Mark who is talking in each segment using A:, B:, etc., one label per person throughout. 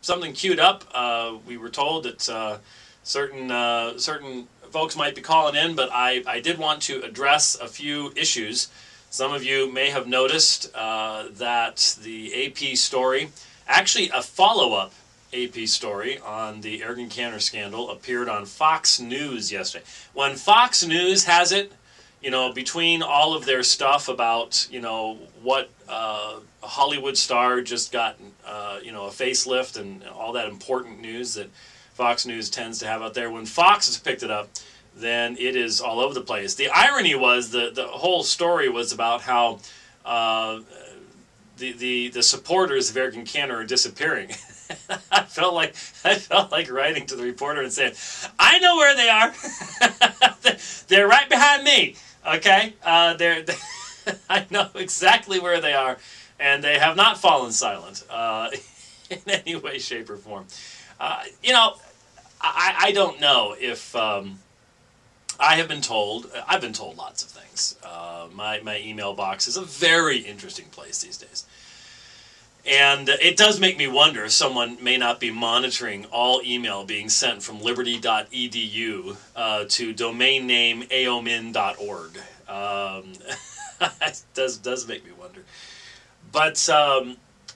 A: something queued up. We were told that certain folks might be calling in, but I did want to address a few issues. Some of you may have noticed that the AP story, actually a follow-up AP story on the Ergun Caner scandal, appeared on Fox News yesterday. When Fox News has it, you know, between all of their stuff about, you know, what a Hollywood star just got, you know, a facelift and all that important news that Fox News tends to have out there, when Fox has picked it up, then it is all over the place. The irony was the whole story was about how the supporters of Ergun Caner are disappearing. I felt like writing to the reporter and saying, I know where they are. They're right behind me. Okay, I know exactly where they are, and they have not fallen silent in any way, shape, or form. You know, I don't know if I've been told lots of things. My email box is a very interesting place these days. And it does make me wonder if someone may not be monitoring all email being sent from liberty.edu to domain name aomin.org. It does make me wonder. But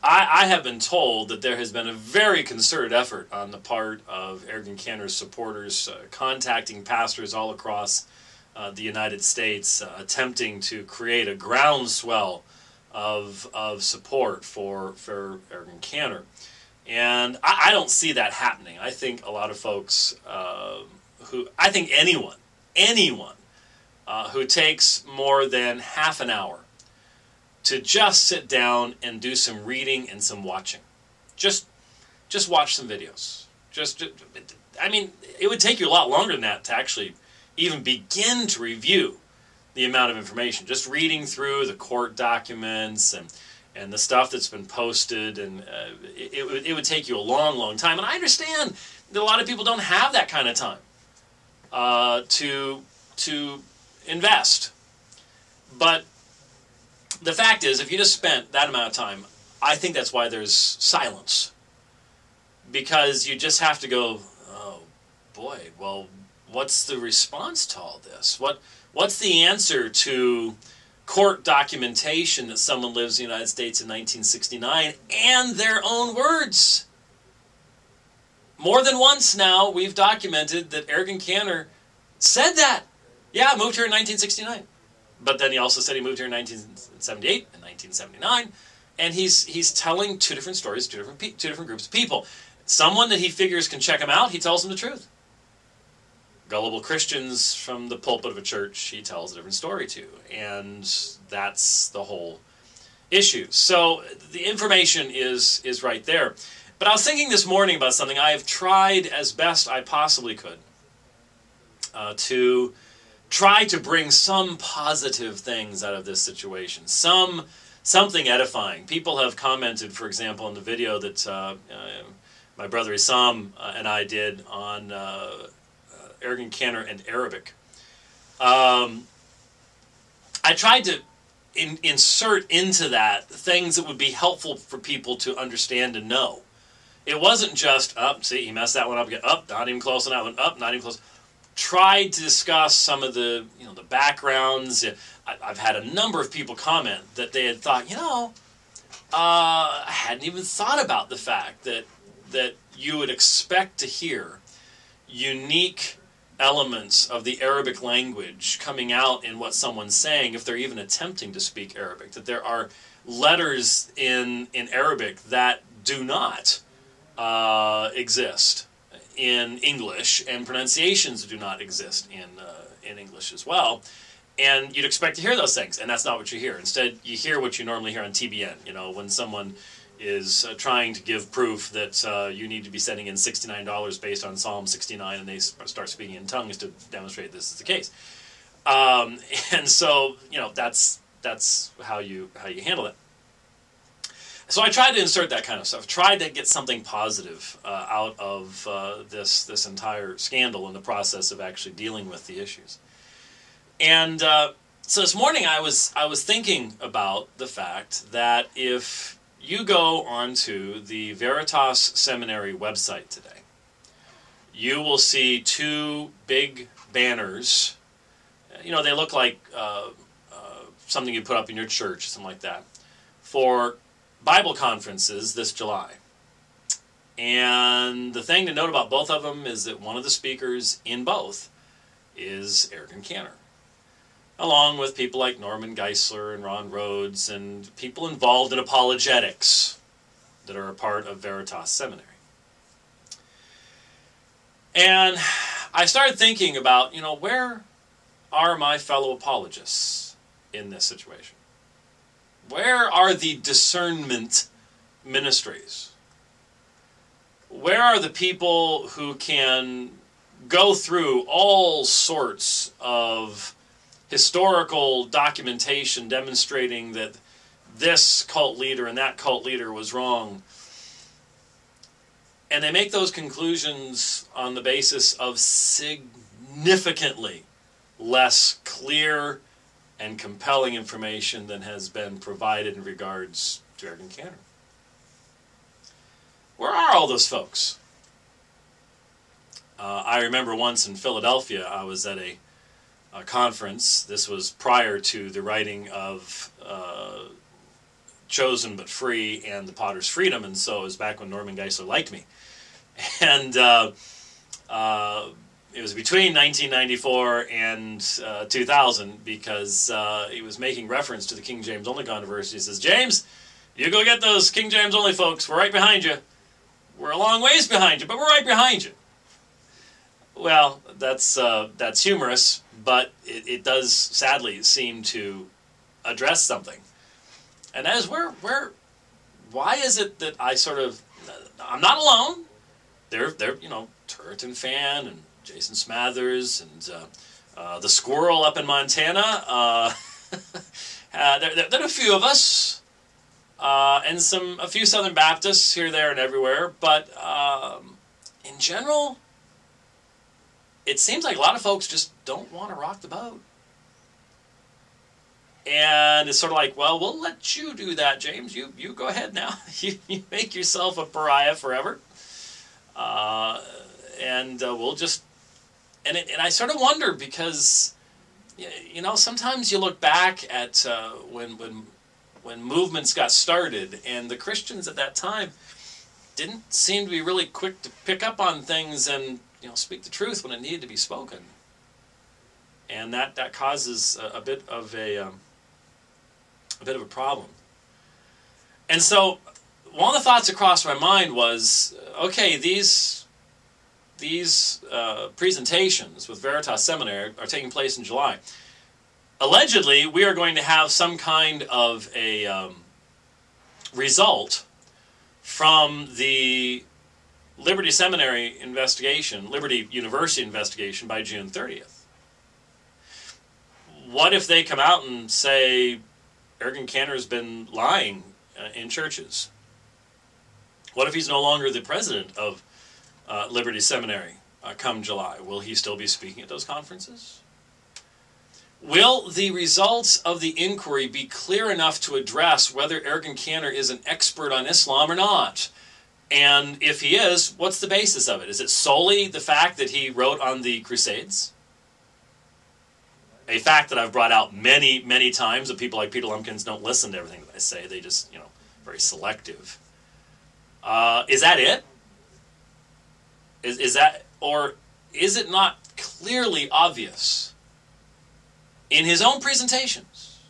A: I have been told that there has been a very concerted effort on the part of Ergun Caner's supporters contacting pastors all across the United States, attempting to create a groundswell of support for Ergun Caner. And I don't see that happening. I think a lot of folks I think anyone who takes more than half an hour to just sit down and do some reading and some watching. Just watch some videos. I mean, it would take you a lot longer than that to actually even begin to review the amount of information. Just reading through the court documents and the stuff that's been posted, and it would take you a long time. And I understand that a lot of people don't have that kind of time to invest. But the fact is, if you just spent that amount of time, I think that's why there's silence. Because you just have to go, oh boy, well, what's the response to all this? What's the answer to court documentation that someone lives in the United States in 1969 and their own words? More than once now, we've documented that Ergun Caner said that. Yeah, I moved here in 1969. But then he also said he moved here in 1978 and 1979. And he's telling two different stories, two different groups of people. Someone that he figures can check him out, he tells them the truth. Gullible Christians from the pulpit of a church, he tells a different story to. And that's the whole issue. So the information is right there. But I was thinking this morning about something. I have tried as best I possibly could to try to bring some positive things out of this situation. Something edifying. People have commented, for example, on the video that my brother Isam and I did on Ergun Caner and Arabic. I tried to insert into that things that would be helpful for people to understand and know. It wasn't just, see, he messed that one up again, not even close on that one, not even close. Tried to discuss some of the, the backgrounds. I've had a number of people comment that they had thought, I hadn't even thought about the fact that you would expect to hear unique elements of the Arabic language coming out in what someone's saying if they're even attempting to speak Arabic. That there are letters in Arabic that do not exist in English, and pronunciations that do not exist in English as well. And you'd expect to hear those things, and that's not what you hear. Instead, you hear what you normally hear on TBN, when someone is trying to give proof that you need to be sending in $69 based on Psalm 69, and they start speaking in tongues to demonstrate this is the case. And so, that's how you handle it. So I tried to insert that kind of stuff. Tried to get something positive out of this entire scandal in the process of actually dealing with the issues. And so this morning I was thinking about the fact that if you go onto the Veritas Seminary website today, you will see two big banners. You know, they look like something you put up in your church, something like that, for Bible conferences this July. And the thing to note about both of them is that one of the speakers in both is Ergun Caner, along with people like Norman Geisler and Ron Rhodes and people involved in apologetics that are a part of Veritas Seminary. And I started thinking about, where are my fellow apologists in this situation? Where are the discernment ministries? Where are the people who can go through all sorts of historical documentation demonstrating that this cult leader and that cult leader was wrong? And they make those conclusions on the basis of significantly less clear and compelling information than has been provided in regards to Ergun Caner. Where are all those folks? I remember once in Philadelphia, I was at a conference. This was prior to the writing of Chosen but Free and The Potter's Freedom, and so it was back when Norman Geisler liked me. And it was between 1994 and 2000, because he was making reference to the King James Only controversy. He says, "James, you go get those King James Only folks. We're right behind you. We're a long ways behind you, but we're right behind you." Well, that's humorous, but it does sadly seem to address something. And that is why is it that I'm not alone. They're Turretin Fan and Jason Smathers and the Squirrel up in Montana. There are a few of us, and a few Southern Baptists here, there, and everywhere. But in general, it seems like a lot of folks just don't want to rock the boat. And it's sort of like, well, we'll let you do that, James. You go ahead now. You make yourself a pariah forever. We'll just... And I sort of wonder, because, sometimes you look back at when movements got started, and the Christians at that time didn't seem to be really quick to pick up on things and speak the truth when it needed to be spoken, and that causes a bit of a problem. And so one of the thoughts that crossed my mind was, okay, these presentations with Veritas Seminary are taking place in July. Allegedly, we are going to have some kind of a result from the Liberty Seminary investigation, Liberty University investigation, by June 30th. What if they come out and say Ergun Caner has been lying in churches? What if he's no longer the president of Liberty Seminary come July? Will he still be speaking at those conferences? Will the results of the inquiry be clear enough to address whether Ergun Caner is an expert on Islam or not? And if he is, what's the basis of it? Is it solely the fact that he wrote on the Crusades? A fact that I've brought out many, many times, that people like Peter Lumpkins don't listen to everything that I say. They just, very selective. Is that it? Is that, or is it not clearly obvious in his own presentations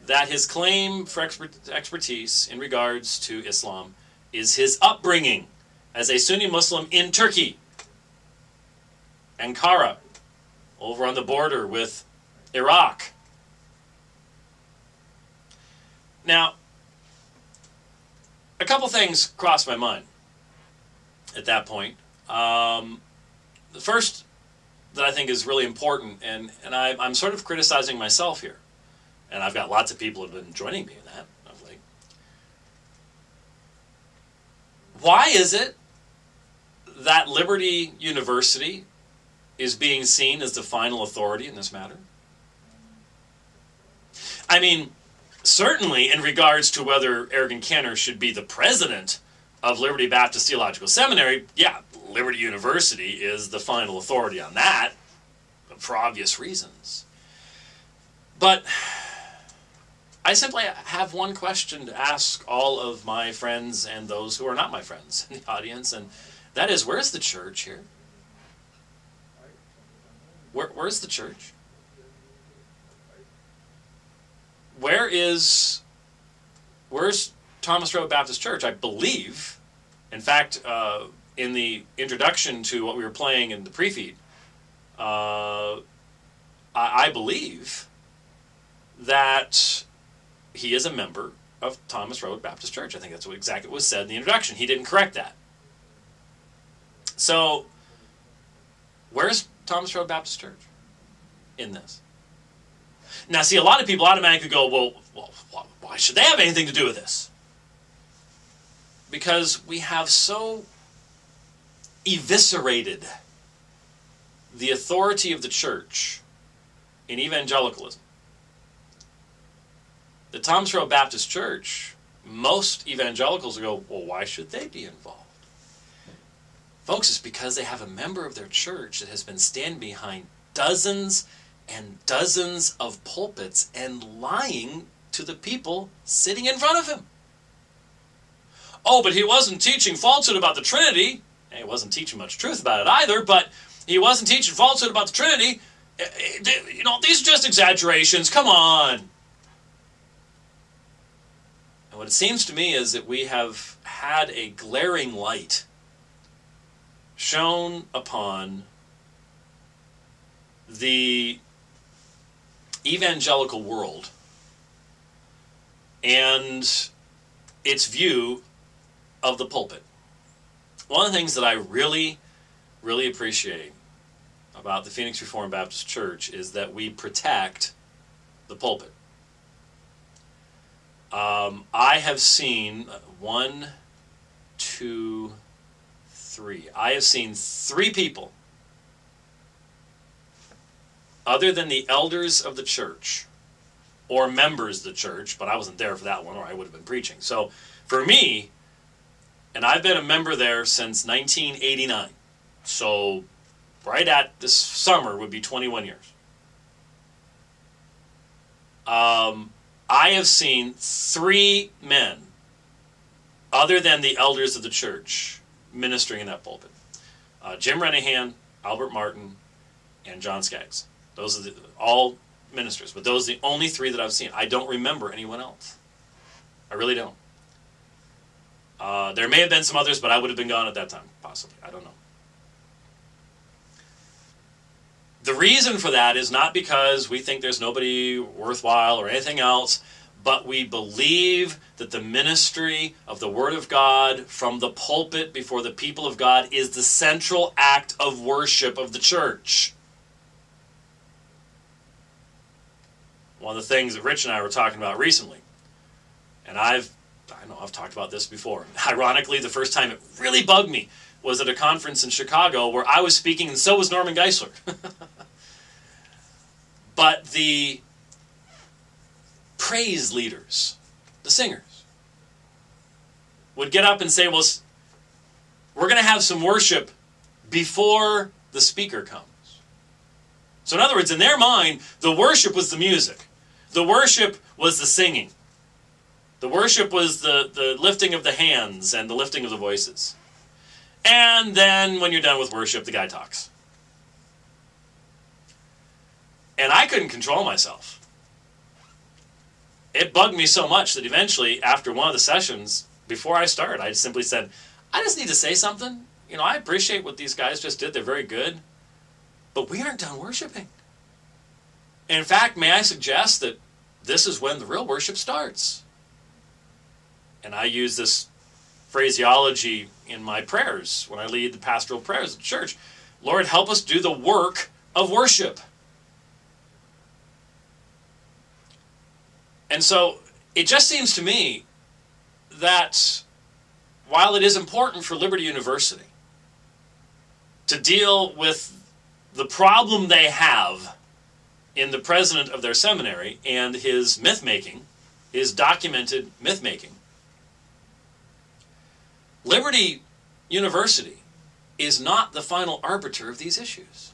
A: that his claim for expertise in regards to Islam is his upbringing as a Sunni Muslim in Turkey, Ankara, over on the border with Iraq? Now, a couple things crossed my mind at that point. The first that I think is really important, and I'm sort of criticizing myself here, and I've got lots of people who have been joining me in that of late. Why is it that Liberty University is being seen as the final authority in this matter? I mean, certainly in regards to whether Ergun Caner should be the president of Liberty Baptist Theological Seminary, yeah, Liberty University is the final authority on that, for obvious reasons. But I simply have one question to ask all of my friends and those who are not my friends in the audience, and that is, where's the church here? Where's the church? Where's Thomas Road Baptist Church? I believe, in fact, in the introduction to what we were playing in the pre-feed, I believe that he is a member of Thomas Road Baptist Church. I think that's what exactly was said in the introduction. He didn't correct that. So, where's Thomas Road Baptist Church in this? Now, see, a lot of people automatically go, well, why should they have anything to do with this? Because we have so eviscerated the authority of the church in evangelicalism. The Thomas Road Baptist Church, most evangelicals will go, well, why should they be involved? Folks, it's because they have a member of their church that has been standing behind dozens and dozens of pulpits and lying to the people sitting in front of him. Oh, but he wasn't teaching falsehood about the Trinity. He wasn't teaching much truth about it either, but he wasn't teaching falsehood about the Trinity. You know, these are just exaggerations. Come on. And what it seems to me is that we have had a glaring light shone upon the evangelical world and its view of the pulpit. One of the things that I really, really appreciate about the Phoenix Reformed Baptist Church is that we protect the pulpit. I have seen I have seen three people, other than the elders of the church, or members of the church, but I wasn't there for that one, or I would have been preaching. So, for me, and I've been a member there since 1989, so right at this summer would be 21 years. I have seen three men, other than the elders of the church, ministering in that pulpit. Jim Renahan, Albert Martin, and John Skaggs. Those are all ministers, but those are the only three that I've seen. I don't remember anyone else. I really don't. There may have been some others, but I would have been gone at that time, possibly. I don't know. The reason for that is not because we think there's nobody worthwhile or anything else, but we believe that the ministry of the Word of God from the pulpit before the people of God is the central act of worship of the church. One of the things that Rich and I were talking about recently, and I know I've talked about this before. Ironically, the first time it really bugged me was at a conference in Chicago where I was speaking and so was Norman Geisler. But the praise leaders, the singers, would get up and say, well, we're going to have some worship before the speaker comes. So in other words, in their mind, the worship was the music. The worship was the singing. The worship was the lifting of the hands and the lifting of the voices. And then when you're done with worship, the guy talks. And I couldn't control myself. It bugged me so much that eventually, after one of the sessions, before I started, I simply said, I just need to say something. You know, I appreciate what these guys just did. They're very good. But we aren't done worshiping. In fact, may I suggest that this is when the real worship starts. And I use this phraseology in my prayers when I lead the pastoral prayers of the church. Lord, help us do the work of worship. And so it just seems to me that while it is important for Liberty University to deal with the problem they have in the president of their seminary and his myth-making, is documented myth-making. Liberty University is not the final arbiter of these issues.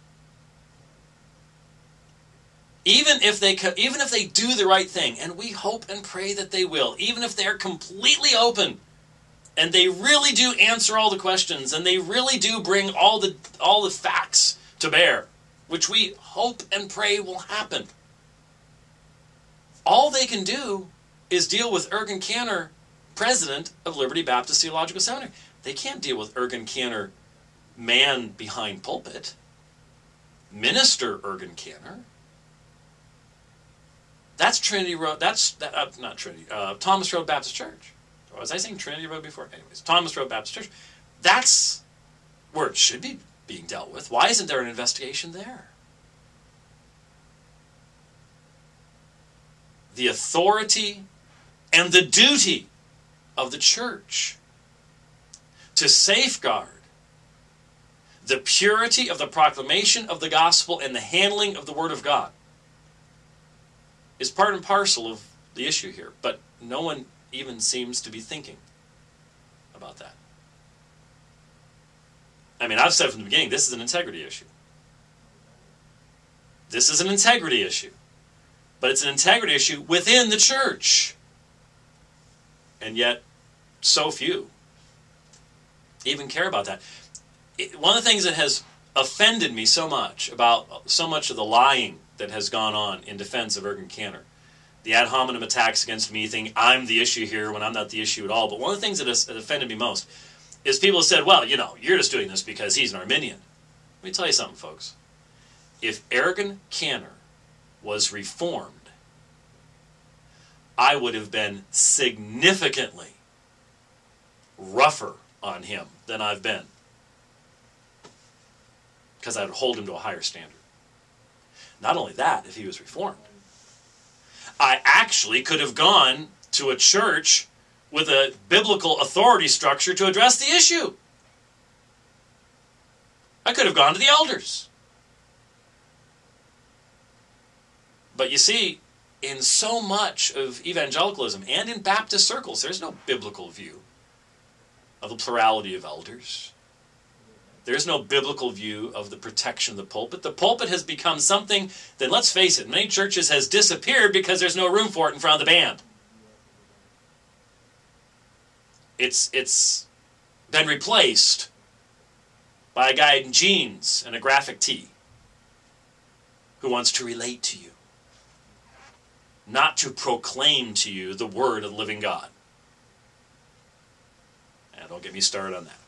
A: Even if they do the right thing, and we hope and pray that they will, even if they're completely open, and they really do answer all the questions, and they really do bring all the facts to bear, which we hope and pray will happen, all they can do is deal with Ergun Caner, president of Liberty Baptist Theological Seminary. They can't deal with Ergun Caner, man behind pulpit, minister Ergun Caner. That's Trinity Road. Not Trinity. Thomas Road Baptist Church. Was I saying Trinity Road before? Anyways, Thomas Road Baptist Church. That's where it should be being dealt with. Why isn't there an investigation there? The authority and the duty of the church to safeguard the purity of the proclamation of the gospel and the handling of the Word of God is part and parcel of the issue here. But no one even seems to be thinking about that. I mean, I've said from the beginning, this is an integrity issue. This is an integrity issue. But it's an integrity issue within the church. And yet, so few even care about that. One of the things that has offended me so much about so much of the lying that has gone on in defense of Ergun Caner, the ad hominem attacks against me, thinking I'm the issue here when I'm not the issue at all. But one of the things that has offended me most is people have said, well, you know, you're just doing this because he's an Arminian. Let me tell you something, folks. If Ergun Caner was reformed, I would have been significantly rougher on him than I've been, because I would hold him to a higher standard. Not only that, if he was reformed, I actually could have gone to a church with a biblical authority structure to address the issue. I could have gone to the elders. But you see, in so much of evangelicalism and in Baptist circles, there's no biblical view of the plurality of elders. There's no biblical view of the protection of the pulpit. The pulpit has become something that, let's face it, many churches has disappeared because there's no room for it in front of the band. It's been replaced by a guy in jeans and a graphic tee who wants to relate to you, not to proclaim to you the word of the living God. And don't get me started on that.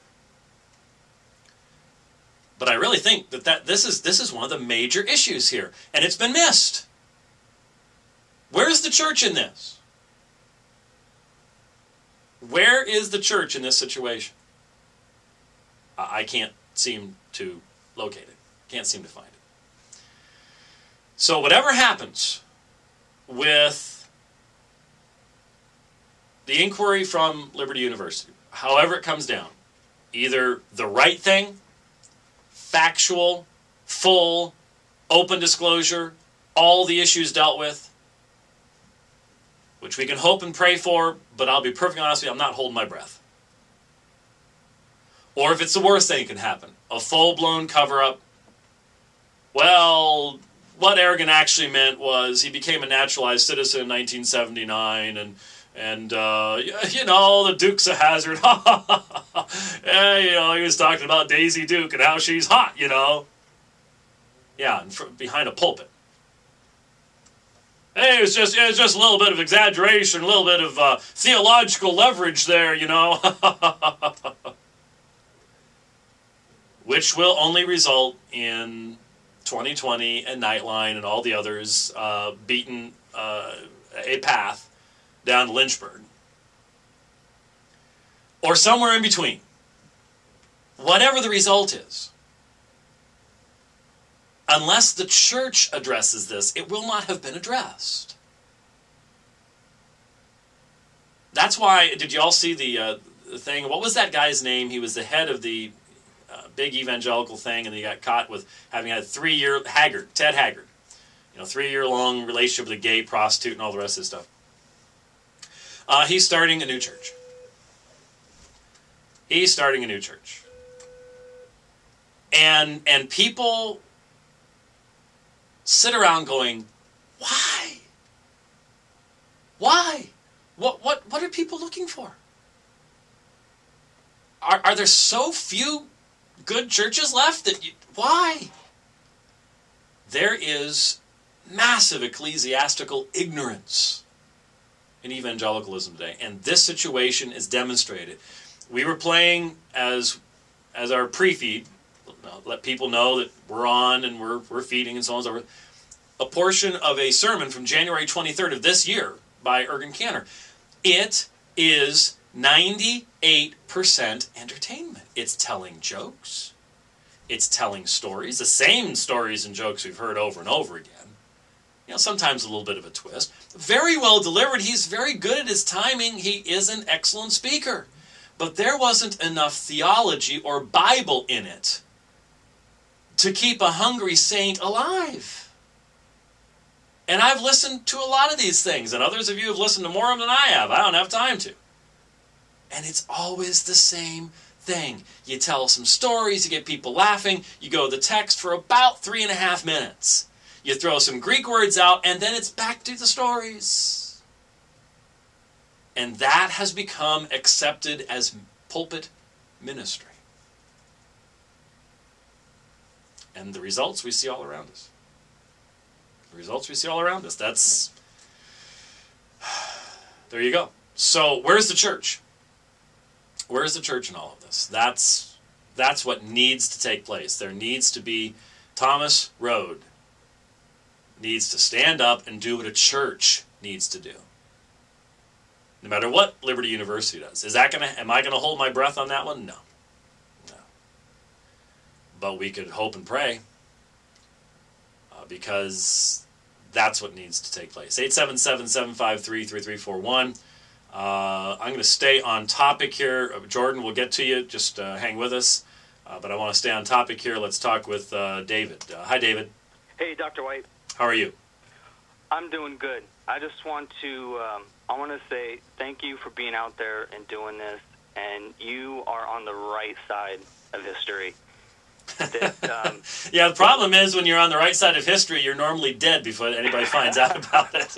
A: But I really think that this is one of the major issues here, and it's been missed. Where's the church in this? Where is the church in this situation? I can't seem to locate it. Can't seem to find it. So whatever happens with the inquiry from Liberty University, however it comes down, either the right thing, factual, full, open disclosure, all the issues dealt with, which we can hope and pray for, but I'll be perfectly honest with you, I'm not holding my breath. Or if it's the worst thing that can happen, a full-blown cover-up. Well, what Ergun actually meant was he became a naturalized citizen in 1979, and you know, the Duke's a hazard. Yeah, you know, he was talking about Daisy Duke and how she's hot, you know. Yeah, and behind a pulpit. Hey, it's just a little bit of exaggeration, a little bit of theological leverage there, you know. Which will only result in 2020 and Nightline and all the others beating a path down to Lynchburg. Or somewhere in between. Whatever the result is. Unless the church addresses this, it will not have been addressed. That's why, did you all see the thing? What was that guy's name? He was the head of the big evangelical thing, and he got caught with having had 3-year, Ted Haggard. You know, 3-year-long relationship with a gay prostitute and all the rest of this stuff. He's starting a new church. He's starting a new church. And people sit around going, why? Why? What are people looking for? Are there so few good churches left that why? There is massive ecclesiastical ignorance in evangelicalism today, and this situation is demonstrated. We were playing as our pre-feed, let people know that we're on and we're feeding and so on and so forth, a portion of a sermon from January 23rd of this year by Ergun Caner. It is 98% entertainment. It's telling jokes. It's telling stories, the same stories and jokes we've heard over and over again. You know, sometimes a little bit of a twist. Very well delivered. He's very good at his timing. He is an excellent speaker. But there wasn't enough theology or Bible in it to keep a hungry saint alive. And I've listened to a lot of these things, and others of you have listened to more of them than I have. I don't have time to. And it's always the same thing. You tell some stories, you get people laughing, you go to the text for about 3.5 minutes. You throw some Greek words out, and then it's back to the stories. And that has become accepted as pulpit ministry. And the results we see all around us. The results we see all around us. That's... There you go. So, where's the church? Where's the church in all of this? That's what needs to take place. There needs to be... Thomas Road needs to stand up and do what a church needs to do. No matter what Liberty University does. Am I gonna hold my breath on that one? No. But we could hope and pray, because that's what needs to take place. 877-753-3341. I'm going to stay on topic here. Jordan, we'll get to you. Just hang with us. But I want to stay on topic here. Let's talk with David. Hi, David.
B: Hey, Dr. White.
A: How are you?
B: I'm doing good. I just want to say thank you for being out there and doing this. And you are on the right side of history.
A: Yeah, the problem is when you're on the right side of history, you're normally dead before anybody finds out about it.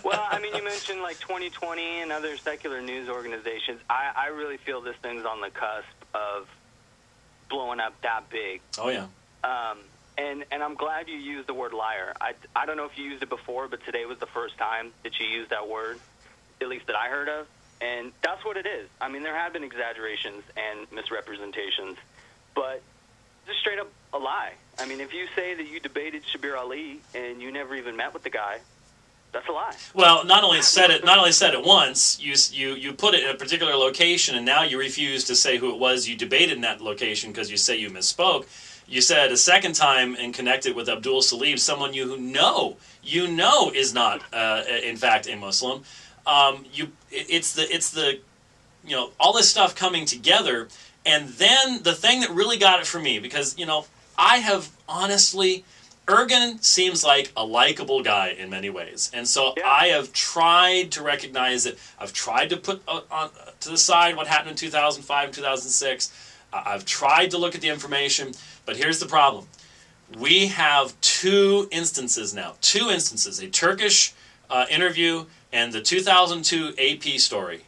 B: Well, I mean, you mentioned like 2020 and other secular news organizations. I really feel this thing's on the cusp of blowing up that big.
A: Oh, yeah.
B: And I'm glad you used the word liar. I don't know if you used it before, but today was the first time that you used that word, at least that I heard of. And that's what it is. I mean, there have been exaggerations and misrepresentations, but just straight up a lie. I mean, if you say that you debated Shabir Ali and you never even met with the guy, that's a lie.
A: Well, not only said it once, you put it in a particular location, and now you refuse to say who it was you debated in that location because you say you misspoke. You said a second time and connected with Abdul Salib, someone you know is not in fact a Muslim. It's the all this stuff coming together. And then the thing that really got it for me, because, I have honestly, Ergun seems like a likable guy in many ways. And so yeah. I have tried to recognize it. I've tried to put on to the side what happened in 2005 and 2006. I've tried to look at the information. But here's the problem. We have two instances now. A Turkish interview and the 2002 AP story,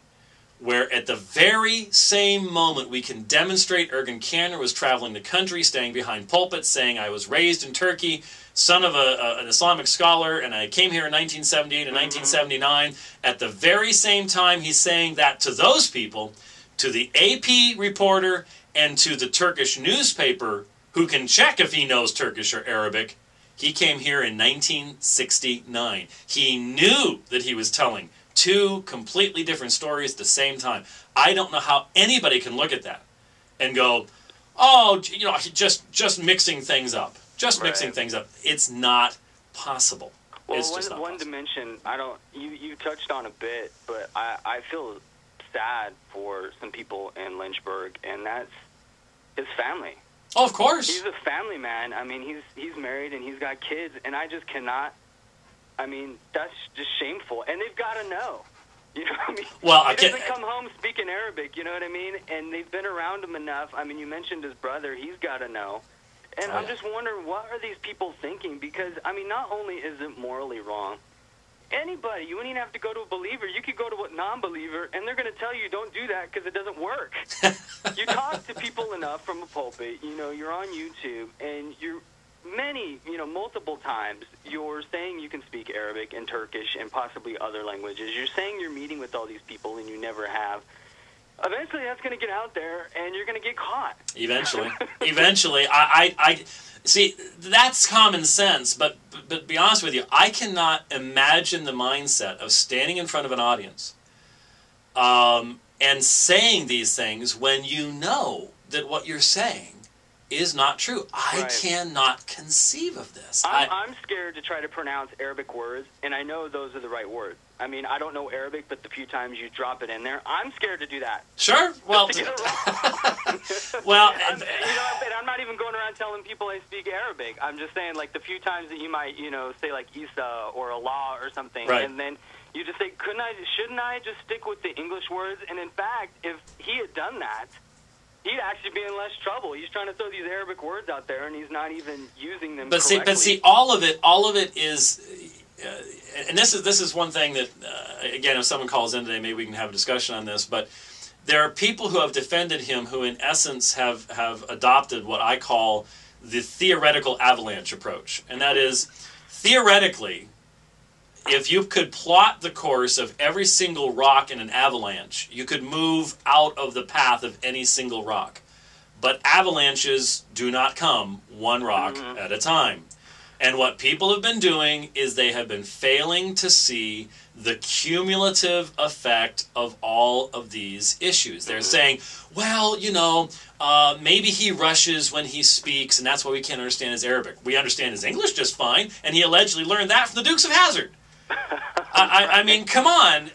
A: where at the very same moment we can demonstrate Ergun Caner was traveling the country, staying behind pulpits, saying, I was raised in Turkey, son of an Islamic scholar, and I came here in 1978 and 1979. At the very same time he's saying that to those people, to the AP reporter and to the Turkish newspaper, who can check if he knows Turkish or Arabic, he came here in 1969. He knew that he was telling two completely different stories at the same time. I don't know how anybody can look at that and go, oh, just mixing things up. Mixing things up. It's not possible.
B: Well,
A: it's just not
B: one
A: possible.
B: dimension, you touched on a bit, but I feel sad for some people in Lynchburg, and that's his family.
A: Oh, of course.
B: He's a family man. I mean, he's married and he's got kids, and I just cannot. I mean, that's just shameful. And they've got to know. You know what I mean?
A: Well,
B: he doesn't come home speaking Arabic, you know what I mean? And they've been around him enough. I mean, you mentioned his brother. He's got to know. And I'm just wondering, what are these people thinking? Because, I mean, not only is it morally wrong, anybody, you wouldn't even have to go to a believer. You could go to a non-believer, and they're going to tell you don't do that because it doesn't work. You talk to people enough from a pulpit, you know, you're on YouTube, and you're multiple times, you're saying you can speak Arabic and Turkish and possibly other languages. You're saying you're meeting with all these people, and you never have. Eventually, that's going to get out there, and you're going to get caught.
A: Eventually. I see, that's common sense, but to be honest with you, I cannot imagine the mindset of standing in front of an audience and saying these things when you know that what you're saying is not true. I cannot conceive of this.
B: I'm scared to try to pronounce Arabic words, and I know those are the right words. I mean, I don't know Arabic, but the few times you drop it in there, I'm scared to do that.
A: Sure. Well,
B: to get it wrong.
A: well,
B: I'm not even going around telling people I speak Arabic. I'm just saying, like, the few times that you might, say, like, Isa or Allah or something, and then you just say, shouldn't I just stick with the English words? And in fact, if he had done that, he'd actually be in less trouble. He's trying to throw these Arabic words out there, and he's not even using them correctly.
A: But see, all of it is, and this is one thing that, again, if someone calls in today, maybe we can have a discussion on this. But there are people who have defended him who, in essence, have adopted what I call the theoretical avalanche approach, and that is, theoretically, if you could plot the course of every single rock in an avalanche, you could move out of the path of any single rock. But avalanches do not come one rock at a time. And what people have been doing is they have been failing to see the cumulative effect of all of these issues. They're saying, well, maybe he rushes when he speaks, and that's why we can't understand his Arabic. We understand his English just fine, and he allegedly learned that from the Dukes of Hazzard. I mean, come on.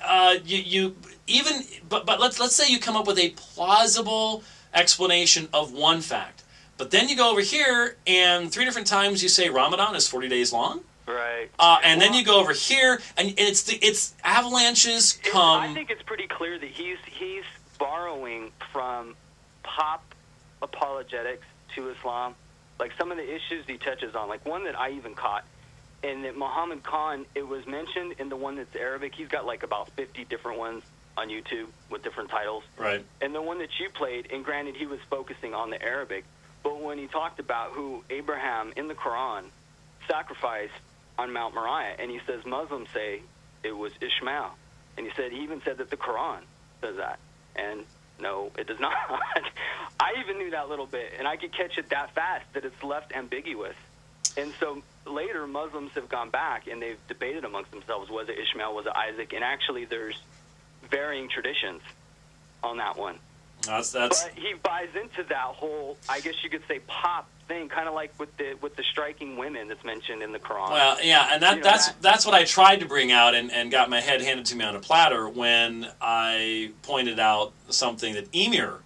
A: But let's say you come up with a plausible explanation of one fact. But then you go over here, and 3 different times you say Ramadan is 40 days long.
B: Right.
A: And then you go over here, and it's avalanches come.
B: I think it's pretty clear that he's borrowing from pop apologetics to Islam, like some of the issues he touches on, like one that I even caught. And that Muhammad Khan, it was mentioned in the one that's Arabic. He's got like about 50 different ones on YouTube with different titles.
A: Right.
B: And the one that you played, and granted he was focusing on the Arabic, but when he talked about who Abraham in the Quran sacrificed on Mount Moriah, and he says Muslims say it was Ishmael. And he even said that the Quran says that. And no, it does not. I even knew that little bit, and I could catch it that fast that it's left ambiguous. And so later, Muslims have gone back and they've debated amongst themselves whether Ishmael was Isaac, and actually there's varying traditions on that one. But he buys into that whole, I guess you could say, pop thing, kind of like with the striking women that's mentioned in the Quran.
A: Well, yeah, and that's what I tried to bring out and got my head handed to me on a platter when I pointed out something that Ergun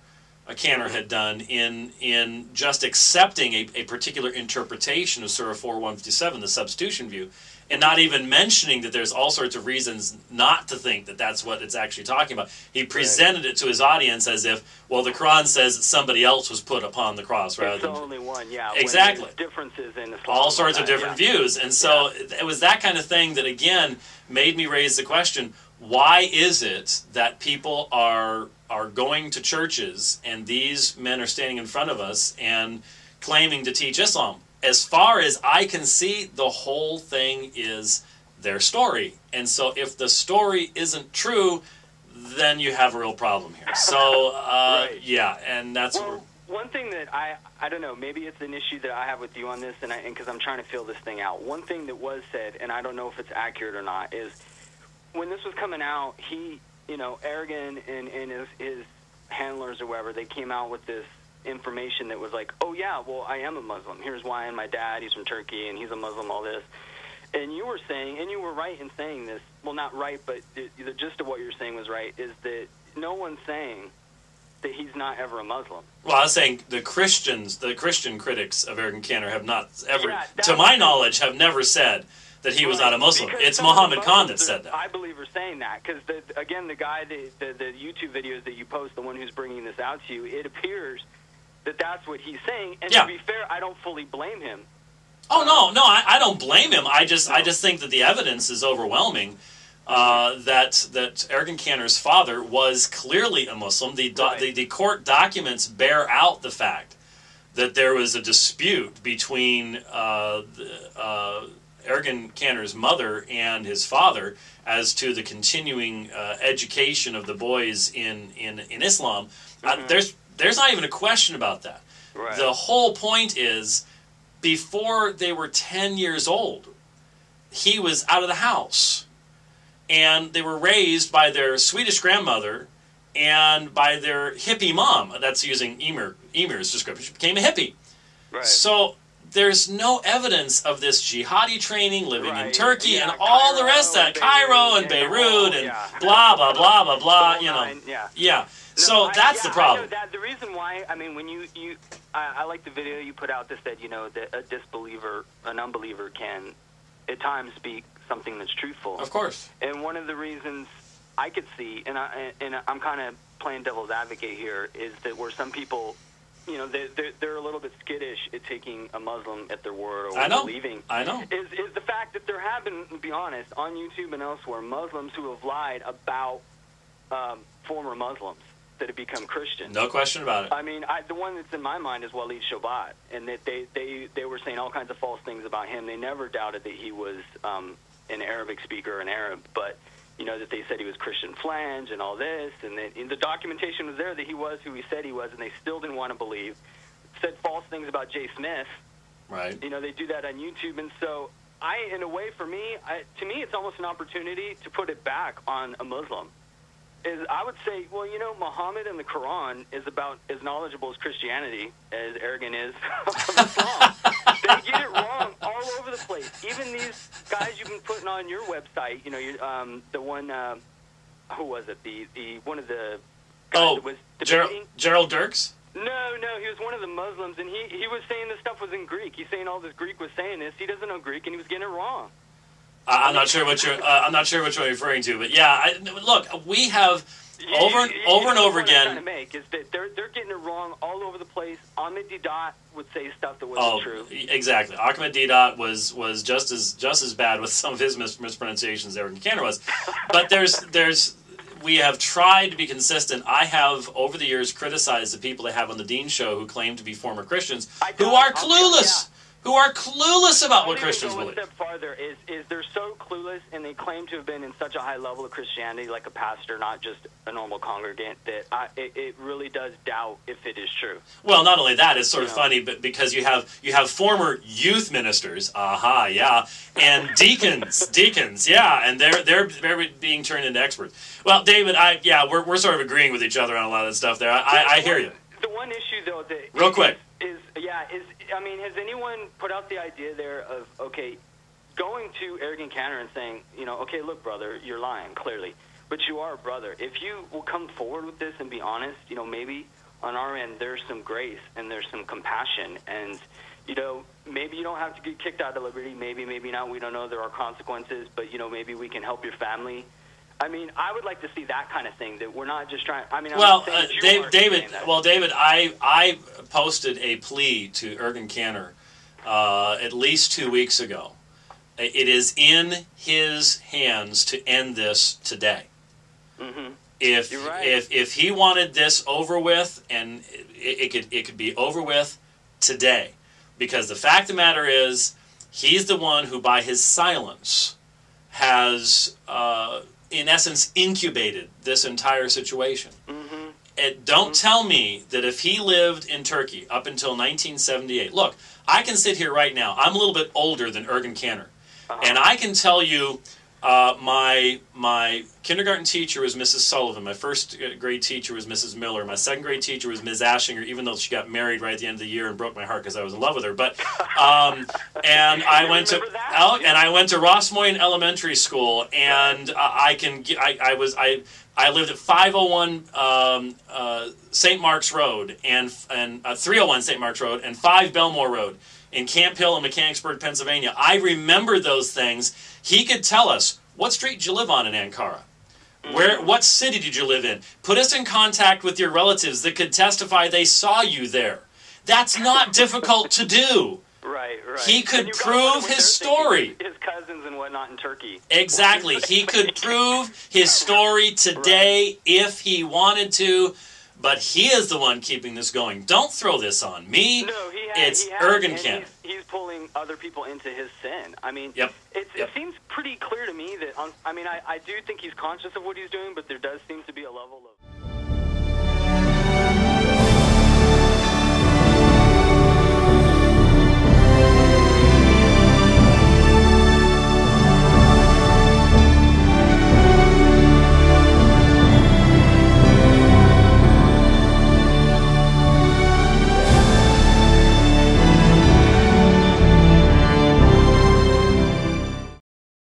A: Caner had done in just accepting a particular interpretation of Surah 4:157, the substitution view, and not even mentioning that there's all sorts of reasons not to think that that's what it's actually talking about. He presented it to his audience as if, well, the Quran says that somebody else was put upon the cross rather than...
B: It's the only one, yeah.
A: Exactly.
B: When there's differences in Islam.
A: All sorts of different views. And so it was that kind of thing that, again, made me raise the question, why is it that people are going to churches and these men are standing in front of us and claiming to teach Islam? As far as I can see, the whole thing is their story. And so if the story isn't true, then you have a real problem here. So, yeah, and that's...
B: Well, one thing that I don't know, maybe it's an issue that I have with you on this, and because I'm trying to feel this thing out. One thing that was said, and I don't know if it's accurate or not, is when this was coming out, he, Ergun and his handlers or whatever, they came out with this information that was like, oh yeah, well, I am a Muslim. Here's why, and my dad, he's from Turkey, and he's a Muslim, all this. And you were saying, and you were right in saying this, well, not right, but the gist of what you're saying was right, is that no one's saying that he's not ever a Muslim.
A: Well, I was saying the Christian critics of Ergun Caner have not ever, to my knowledge, have never said that he was not a Muslim.
B: Because
A: It's Muhammad Khan that
B: Muslims
A: said that.
B: I believe are saying that because again, the guy, the YouTube videos that you post, the one who's bringing this out to you, it appears that that's what he's saying. And to be fair, I don't fully blame him.
A: Oh no, I don't blame him. I just think that the evidence is overwhelming. That Ergun Caner's father was clearly a Muslim. The court documents bear out the fact that there was a dispute between Ergun Caner's mother and his father as to the continuing education of the boys in Islam. There's not even a question about that.
B: Right.
A: The whole point is, before they were 10 years old, he was out of the house. And they were raised by their Swedish grandmother and by their hippie mom. That's using Emer's description. She became a hippie.
B: Right.
A: So there's no evidence of this jihadi training, living in Turkey, and all
B: Cairo
A: the rest of that.
B: and
A: Cairo and Beirut and blah, blah, blah, blah, blah, Yeah. So
B: No,
A: that's the problem.
B: I know that. The reason why, I mean, when I like the video you put out that said, that a disbeliever, an unbeliever can at times speak something that's truthful.
A: Of course.
B: And one of the reasons I could see, and I'm kind of playing devil's advocate here, is that where some people, they're a little bit skittish at taking a Muslim at their word or believing.
A: I know.
B: Is the fact that there have been, to be honest, on YouTube and elsewhere, Muslims who have lied about former Muslims that have become Christian.
A: No question about it.
B: I mean, the one that's in my mind is Walid Shobat, and that they were saying all kinds of false things about him. They never doubted that he was an Arabic speaker, an Arab, but that they said he was Christian flange and all this, and then the documentation was there that he was who he said he was, and they still didn't want to believe. Said false things about Jay Smith.
A: Right.
B: They do that on YouTube, and so in a way, for me, to me, it's almost an opportunity to put it back on a Muslim. I would say, well, Muhammad and the Quran is about as knowledgeable as Christianity as Ergun is of Islam. They get it wrong all over the place. Even these guys you've been putting on your website, the one, who was it? The one of the guys that was debating.
A: Gerald Dirks?
B: No, he was one of the Muslims, and he was saying this stuff was in Greek. He's saying all this Greek was saying this. He doesn't know Greek, and he was getting it wrong.
A: I'm not sure what you're referring to, but yeah. Look, we have over and over again.
B: What I'm trying to make is that they're getting it wrong all over the place. Ahmed Didat would say stuff that wasn't true.
A: Exactly. Ahmed Didat was just as bad with some of his mispronunciations as Ergun Caner was. But we have tried to be consistent. I have over the years criticized the people they have on the Dean Show who claim to be former Christians who are clueless. Who are clueless about what Christians believe.
B: One step farther is they're so clueless, and they claim to have been in such a high level of Christianity, like a pastor, not just a normal congregant, that it really does doubt if it is true.
A: Well, not only that, it's sort of funny, but because you have former youth ministers, and deacons, and they're being turned into experts. Well, David, we're sort of agreeing with each other on a lot of this stuff there. I hear you.
B: The one issue, though, that
A: real quick
B: is has anyone put out the idea there of, going to Ergun Caner and saying, okay, look, brother, you're lying, clearly, but you are a brother. If you will come forward with this and be honest, maybe on our end there's some grace and there's some compassion, and, maybe you don't have to get kicked out of liberty, maybe not, we don't know, there are consequences, but, maybe we can help your family. I mean, I would like to see that kind of thing, that we're not just trying...
A: David, I posted a plea to Ergun Caner at least 2 weeks ago. It is in his hands to end this today. Mm-hmm.
B: You're right.
A: If he wanted this over with, and it could be over with today, because the fact of the matter is, he's the one who, by his silence, has... in essence, incubated this entire situation. Mm-hmm. Don't tell me that if he lived in Turkey up until 1978... Look, I can sit here right now. I'm a little bit older than Ergun Caner. And I can tell you my kindergarten teacher was Mrs. Sullivan. My first grade teacher was Mrs. Miller. My second grade teacher was Ms. Ashinger, even though she got married right at the end of the year and broke my heart because I was in love with her. But and I went to Ross Moyne Elementary School, and I lived at 501 St. Mark's Road and 301 St. Mark's Road and 5 Belmore Road. in Camp Hill in Mechanicsburg, Pennsylvania. I remember those things. He could tell us, what street did you live on in Ankara? What city did you live in? Put us in contact with your relatives that could testify they saw you there. That's not difficult to do.
B: Right.
A: He could prove his story.
B: His cousins and whatnot in Turkey.
A: Exactly. He could prove his story today if he wanted to, but he is the one keeping this going. Don't throw this on me.
B: No,
A: it's Ergun Caner.
B: He's pulling other people into his sin. I mean,
A: Yep.
B: It seems pretty clear to me that, I do think he's conscious of what he's doing, but there does seem to be a level of